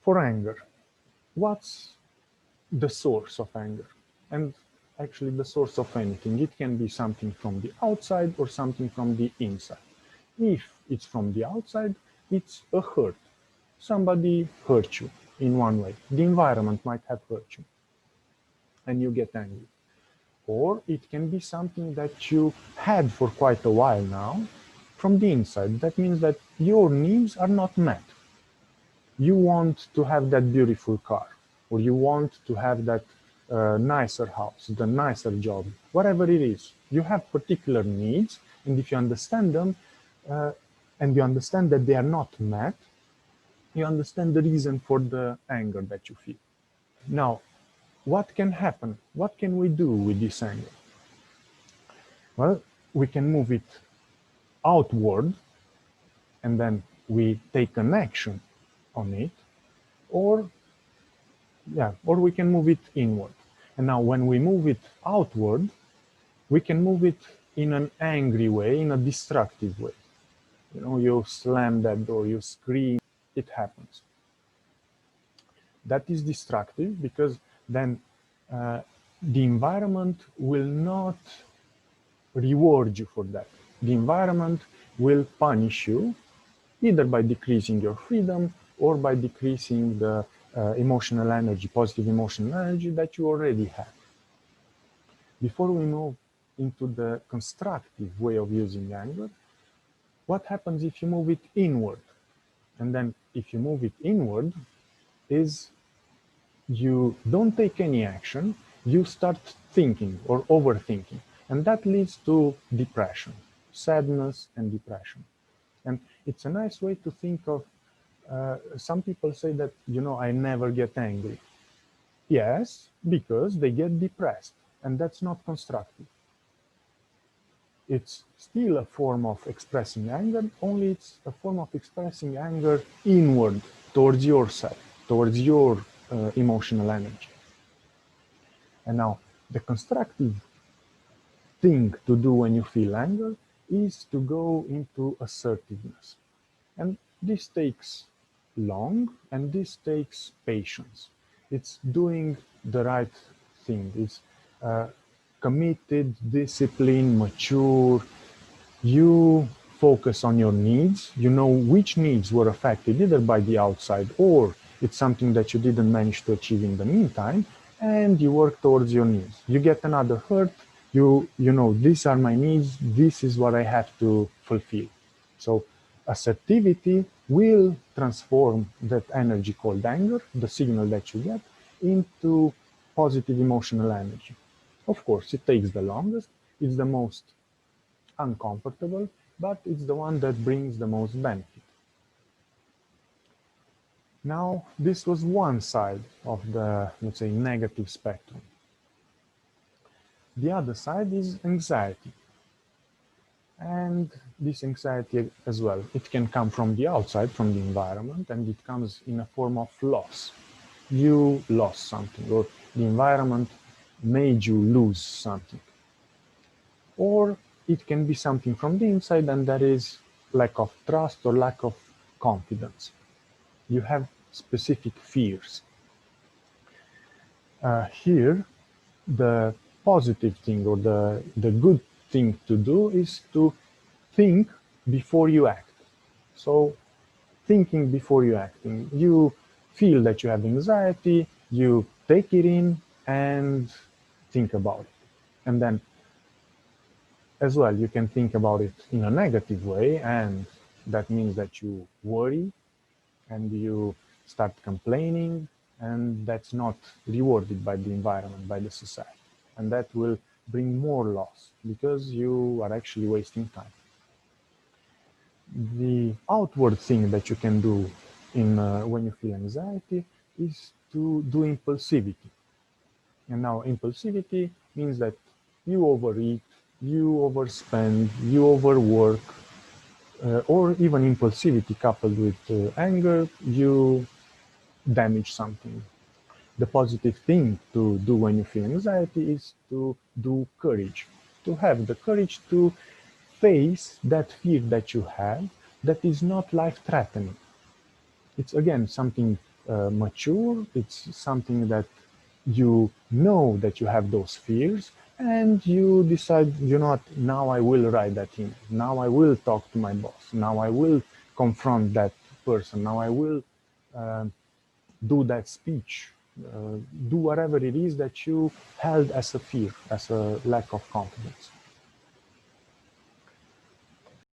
for anger, what's the source of anger? And actually the source of anything. It can be something from the outside or something from the inside. If it's from the outside, it's a hurt. Somebody hurt you in one way. The environment might have hurt you and you get angry. Or it can be something that you had for quite a while now from the inside. That means that your needs are not met. You want to have that beautiful car, or you want to have that nicer house, the nicer job, whatever it is. You have particular needs, and if you understand them, and you understand that they are not met, you understand the reason for the anger that you feel. Now, what can happen? What can we do with this anger? Well, we can move it outward, and then we take an action on it, or we can move it inward. And now when we move it outward, we can move it in an angry way, in a destructive way. You know, you slam that door, you scream, it happens. That is destructive because then the environment will not reward you for that. The environment will punish you either by decreasing your freedom or by decreasing the emotional energy, positive emotional energy that you already have. Before we move into the constructive way of using anger, what happens if you move it inward? And then if you move it inward, is you don't take any action, you start thinking or overthinking. And that leads to depression, sadness and depression. And it's a nice way to think of, some people say that, you know, I never get angry. Yes, because they get depressed, and that's not constructive. It's still a form of expressing anger, only it's a form of expressing anger inward, towards yourself, towards your emotional energy. And now, the constructive thing to do when you feel anger is to go into assertiveness. And this takes long, and this takes patience. It's doing the right thing. It's committed, disciplined, mature. You focus on your needs. You know which needs were affected either by the outside or it's something that you didn't manage to achieve in the meantime, and you work towards your needs. You get another hurt, you know, these are my needs, this is what I have to fulfill. So assertivity will transform that energy called anger, the signal that you get, into positive emotional energy. Of course, it takes the longest, it's the most uncomfortable, but it's the one that brings the most benefit. Now, this was one side of the, let's say, negative spectrum. The other side is anxiety. And this anxiety as well, it can come from the outside, from the environment, and it comes in a form of loss. You lost something, or the environment made you lose something. Or it can be something from the inside, and that is lack of trust or lack of confidence. You have specific fears. Here, the positive thing or the good thing to do is to think before you act. So thinking before you acting, you feel that you have anxiety, you take it in and think about it. And then as well, you can think about it in a negative way, and that means that you worry and you start complaining, and that's not rewarded by the environment, by the society. And that will bring more loss because you are actually wasting time. The outward thing that you can do when you feel anxiety is to do impulsivity. And now impulsivity means that you overeat, you overspend, you overwork, or even impulsivity coupled with anger, you damage something. The positive thing to do when you feel anxiety is to do courage, to have the courage to face that fear that you have that is not life-threatening. It's again something mature. It's something that you know that you have those fears, and you decide, you know what, now I will write that email. Now I will talk to my boss. Now I will confront that person. Now I will uh, do that speech. Do whatever it is that you held as a fear, as a lack of confidence.